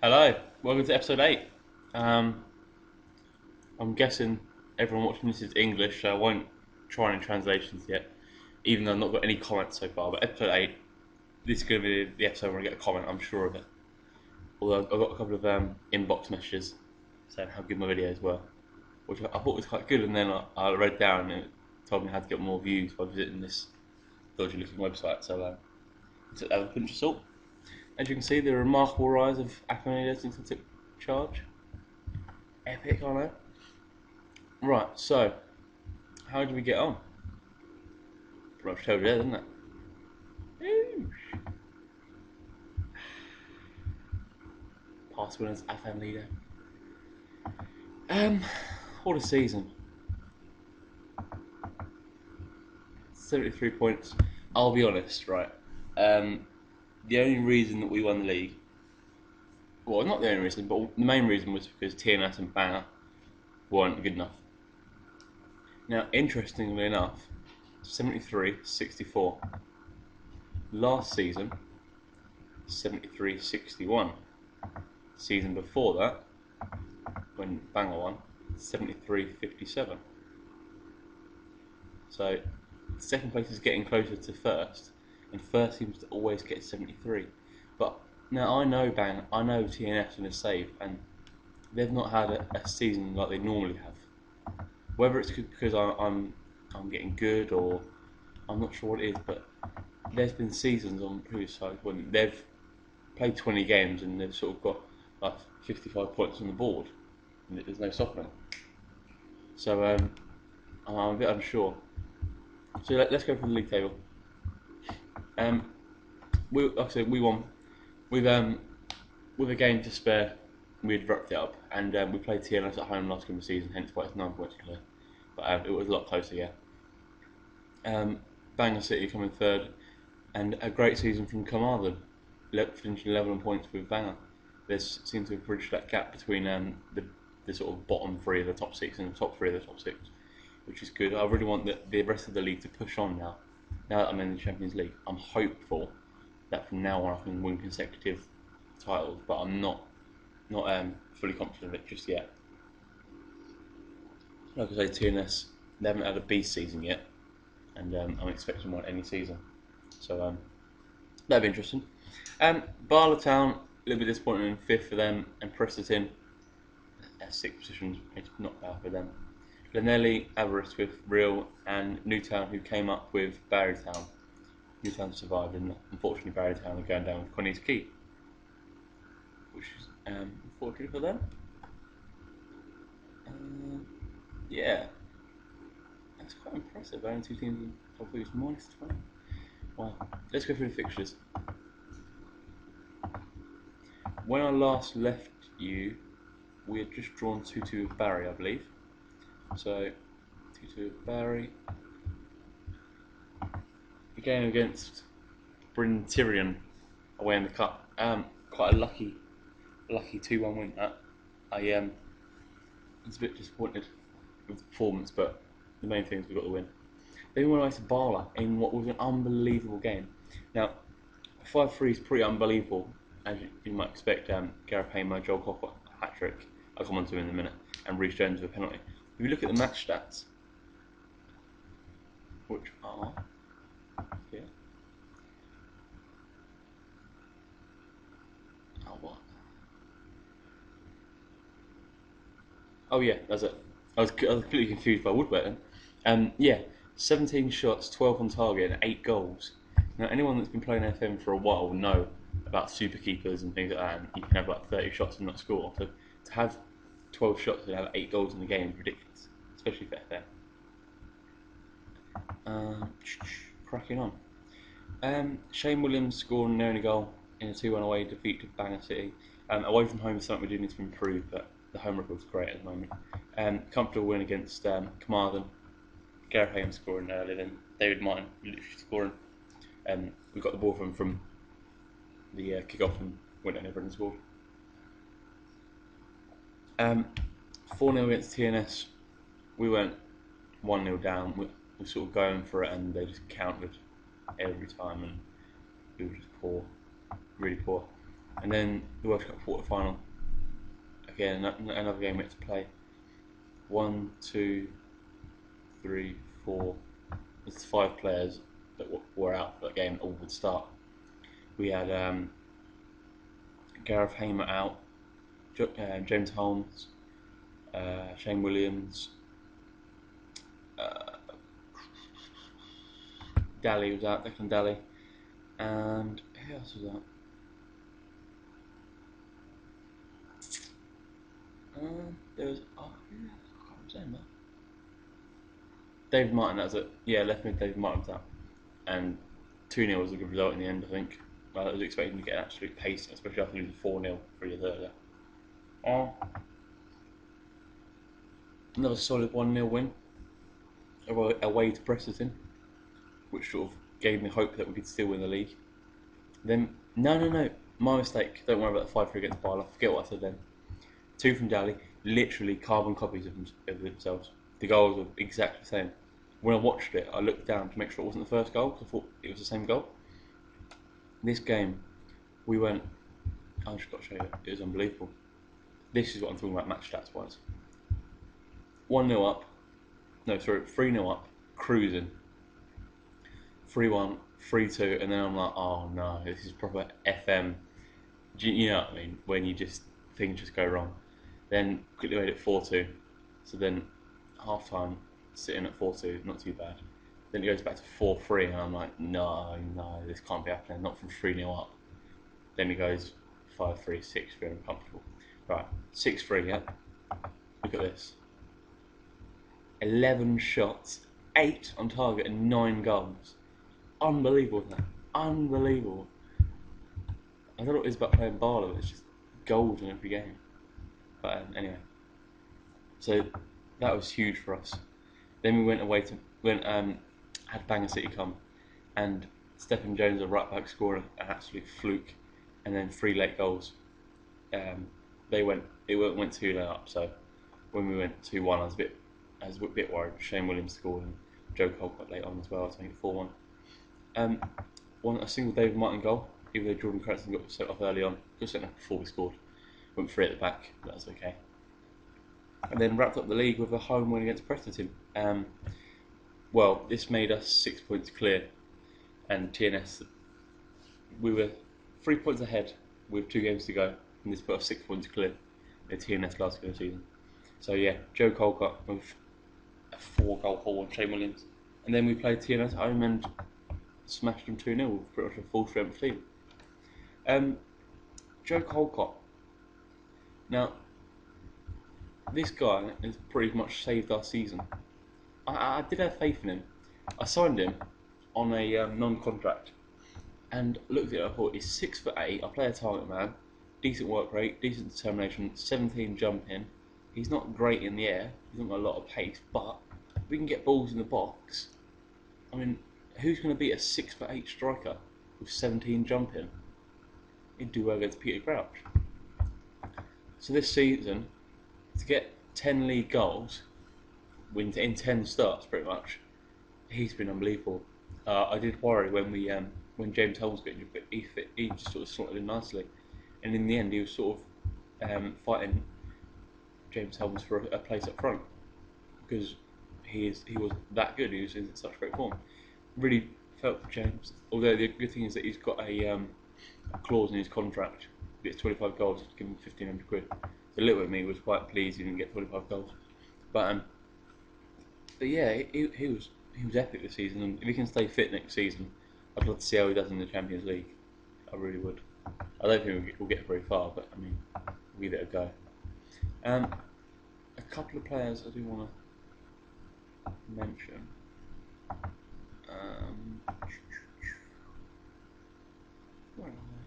Hello, welcome to episode 8. I'm guessing everyone watching this is English, so I won't try any translations yet, even though I've not got any comments so far. But episode 8, this is going to be the episode where I get a comment, I'm sure of it. Although I've got a couple of inbox messages saying how good my videos were, which I thought was quite good, and then I read down and it told me how to get more views by visiting this dodgy looking website, so I took that with a pinch of salt. As you can see, the remarkable rise of Afan since I took charge. Epic, I know. Right, so how did we get on? Pretty much told you there, didn't it? Past winners, Afan Lido. What a season. 73 points. I'll be honest, right? The only reason that we won the league, well, not the only reason, but the main reason was because TNS and Banner weren't good enough. Now, interestingly enough, 73-64. Last season, 73-61. Season before that, when Banger won, 73-57. So second place is getting closer to first, and first seems to always get 73. But now I know I know TNS in a save, and they've not had a season like they normally have. Whether it's because I'm getting good, or I'm not sure what it is, but there's been seasons on previous sides when they've played 20 games and they've sort of got like 55 points on the board, and there's no softening. So I'm a bit unsure. So let's go through the league table. Like I said, we won with a game to spare. We'd wrapped it up, and we played TNS at home last game of the season, hence why it's 9 points clear. But it was a lot closer, yeah. Bangor City coming third, and a great season from Carmarthen, finishing level on points with Bangor. They seem to have bridged that gap between the sort of bottom three of the top six and the top three of the top six, which is good. I really want the rest of the league to push on now. Now that I'm in the Champions League, I'm hopeful that from now on I can win consecutive titles, but I'm not fully confident of it just yet. Like I say, TNS, they haven't had a B season yet, and I'm expecting one any season. So that'd be interesting. Barla Town, a little bit disappointing in fifth for them, and Preston sixth position, it's not bad for them. Llanelli, Aberystwyth, Real, and Newtown, who came up with Barrytown. Newtown survived, and unfortunately Barrytown are going down with Connie's Key, which is unfortunate for them. Yeah, that's quite impressive. Only two teams in top three is -20. Wow. Let's go through the fixtures. When I last left you, we had just drawn 2-2 with Barry, I believe. So 2-2 with Barry. The game against Bryn Tyrion away in the cup. Quite a lucky 2-1 win. I was a bit disappointed with the performance, but the main thing is we got the win. Then we went away to Barla in what was an unbelievable game. Now, 5-3 is pretty unbelievable, as you might expect. Gareth Hamer, Joel Copper, hat trick. I'll come on to him in a minute, and Reece Jones with a penalty. If you look at the match stats, which are here. Oh, what? Oh yeah, that's it. I was completely confused by Woodward then. Yeah, 17 shots, 12 on target, and 8 goals. Now, anyone that's been playing FM for a while will know about super keepers and things like that, and you can have like 30 shots and not score. So to have 12 shots and have 8 goals in the game is ridiculous, especially for FM. Cracking on. Shane Williams scored an only goal in a 2-1 away defeat to Bangor City. Away from home is something we do need to improve, but the home record's great at the moment. Comfortable win against Carmarthen. Gareth Hames scoring earlier, then David Martin literally scoring. We got the ball from the kick-off and went in over and scored. 4-0 against TNS. We went 1-0 down. We were sort of going for it, and they just countered every time, and we were just poor, really poor. And then the World Cup quarter final. Again, another game we had to play. 1, 2, 3, 4. There's 5 players that were out for that game all would start. We had Gareth Hamer out, James Holmes, Shane Williams, Daly was out, Declan Daly, and who else was out? There was I can't remember. David Martin, that was it. Yeah, left mid David Martin was out, and 2-0 was a good result in the end, I think. I was expecting to get an absolute pace, especially after losing 4-0 3 years earlier. Another solid 1-0 win away to Preston, which sort of gave me hope that we could still win the league. Then, no, my mistake. Don't worry about the 5-3 against Barlow. Forget what I said then. 2 from Daly, literally carbon copies of themselves. The goals were exactly the same. When I watched it, I looked down to make sure it wasn't the first goal, because I thought it was the same goal. This game, we went. I just got to show you. It was unbelievable. This is what I'm talking about match stats wise. 1-0 up. No, sorry, 3-0 up, cruising. 3-1, 3-2, and then I'm like, oh no, this is proper FM. You know what I mean? When you just things just go wrong. Then quickly made it 4-2. So then half time, sitting at 4-2, not too bad. Then it goes back to 4-3, and I'm like, no, this can't be happening. Not from 3-0 up. Then it goes 5-3, 6-3, uncomfortable. Right, 6-3. Yeah. Look at this. 11 shots, 8 on target, and 9 goals. Unbelievable, that. Unbelievable. I don't know what it is about playing Barlow, it's just goals in every game. But anyway, so that was huge for us. Then we went away to had Bangor City come, and Stephen Jones, a right back, scored an absolute fluke, and then 3 late goals. It went 2-0 up. So when we went 2-1, I was a bit worried. Shane Williams scored and Joe Cole got late on as well. I think 4-1. A single David Martin goal, even though Jordan Cranston got sent off early on. Got sent off before we scored. Went 3 at the back, but that's okay. And then wrapped up the league with a home win against Preston. Well, this made us 6 points clear, and TNS, we were 3 points ahead with 2 games to go, and this put us 6 points clear in TNS last game of the season. So yeah, Joe Colcott with a 4-goal haul on Shane Williams, and then we played TNS at home and smashed them 2-0 with pretty much a full strength team. Joe Colcott. Now, this guy has pretty much saved our season. I did have faith in him. I signed him on a non-contract, and looked at it. I thought he's 6'8". I play a target man, decent work rate, decent determination, 17 jumping. He's not great in the air. He's not got a lot of pace, but we can get balls in the box. I mean, who's going to beat a 6'8" striker with 17 jumping? He'd do well against Peter Crouch. So this season, to get 10 league goals in 10 starts, pretty much, he's been unbelievable. I did worry when James Holmes got injured, but he just sort of slotted in nicely, and in the end, he was sort of fighting James Holmes for a place up front because he was that good. He was in such great form. Really felt for James. Although the good thing is that he's got a clause in his contract. If he gets 25 goals, give him £1,500. So a little bit of me was quite pleased he didn't get 25 goals. But yeah, he was epic this season, and if he can stay fit next season, I'd love to see how he does in the Champions League. I really would. I don't think we'll get very far, but I mean, we'll give it a go. A couple of players I do want to mention. Where are they?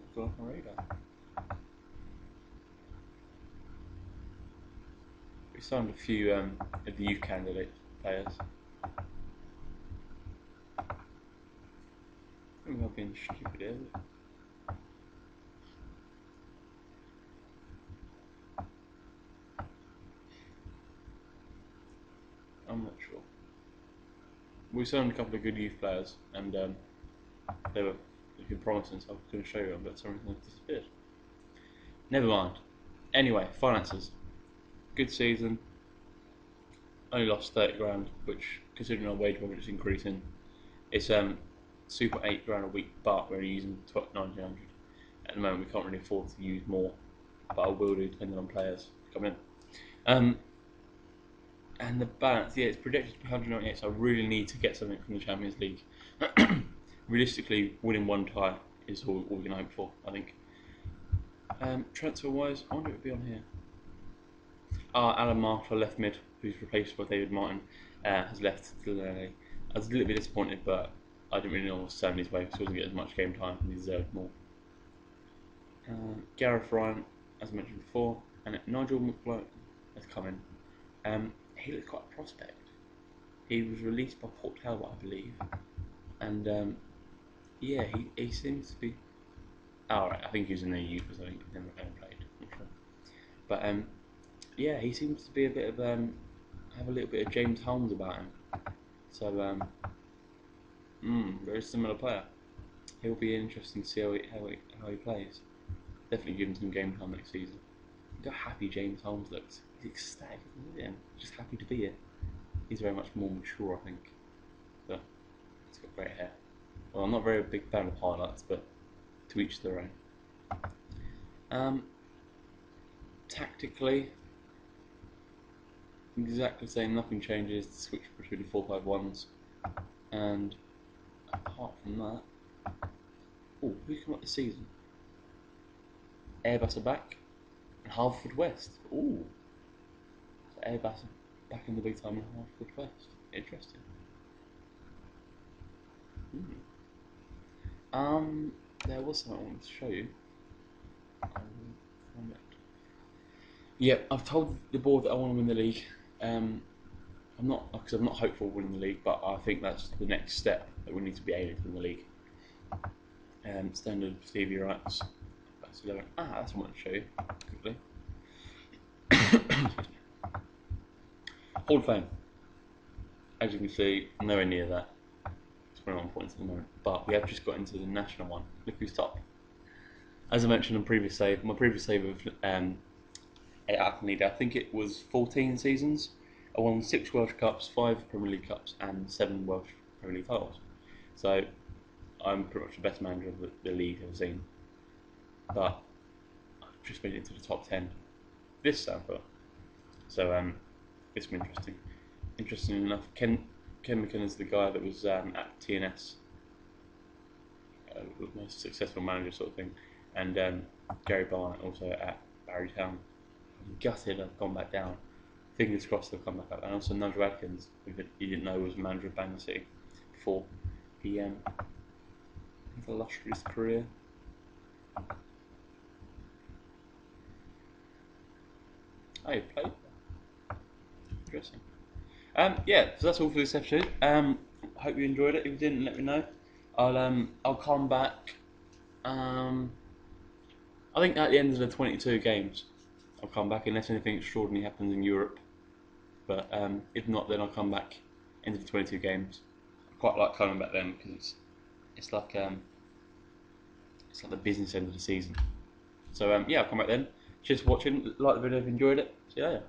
I've got off my radar. We signed a few of the youth candidate players. I think I've been stupid here. I'm not sure. We signed a couple of good youth players, and they were looking promising, so I was going to show you them, but some of them have disappeared. Never mind. Anyway, finances. Good season. Only lost 30 grand, which, considering our wage is increasing, it's super 8 grand a week, but we're using 1900. At the moment, we can't really afford to use more, but I will do depending on players coming in. And the balance, yeah, it's projected to be 198, so I really need to get something from the Champions League. Realistically, winning one tie is all we can hope for, I think. Transfer-wise, I wonder if it would be on here. Alan Marshall, left mid, who's replaced by David Martin, has left. I was a little bit disappointed, but I didn't really know what was turning his way because he wasn't getting as much game time and he deserved more. Gareth Ryan, as I mentioned before, and Nigel McBlown has come in. He looks quite a prospect. He was released by Port Talbot, I believe, and yeah, he seems to be. Oh, right, I think he was in the youth or something. Never played, not sure. But yeah, he seems to be a bit of have a little bit of James Holmes about him. So very similar player. He'll be interesting to see how he plays. Definitely give him some game time next season. Look how happy James Holmes looks. He's ecstatic, isn't he? Just happy to be here. He's very much more mature, I think. But he's got great hair. Well, I'm not very big fan of highlights, but to each their own. Tactically, exactly the same. Nothing changes. Switch between the 4-5-1s, and apart from that, who's come up this season? Airbus are back, and Harvard West. So Airbus are back in the big time in Harvard West. Interesting. There was something I wanted to show you. Yep, I've told the board that I want to win the league. I'm not hopeful of winning the league, but I think that's the next step that we need to be aiming to win the league. Standard Stevie Wright's. That's 11. That's what I want to show you quickly. Hall of Fame. As you can see, nowhere near that. 21 points at the moment, but we have just got into the national one. Look who's top. As I mentioned on previous save, my previous save of Afan Lido, I think it was 14 seasons. I won 6 Welsh Cups, 5 Premier League Cups, and 7 Welsh Premier League titles. So I'm pretty much the best manager of the league I've seen. But I've just made it into the top 10 this sample. So it's been interesting. Interesting enough, Ken McKenna's is the guy that was at TNS, the most successful manager sort of thing, and Gary Barnett also at Barrytown. I'm gutted I've gone back down. Fingers crossed they'll come back up. And also Nigel Adkins, who you didn't know was manager of Bangor City before. He had a illustrious career. Oh, you played? Interesting. Yeah, so that's all for this episode. Hope you enjoyed it. If you didn't, let me know. I'll come back. I think at the end of the 22 games, I'll come back unless anything extraordinary happens in Europe. But if not, then I'll come back into the 22 games. I quite like coming back then because it's like the business end of the season. So yeah, I'll come back then. Cheers for watching. Like the video if you enjoyed it. See you later.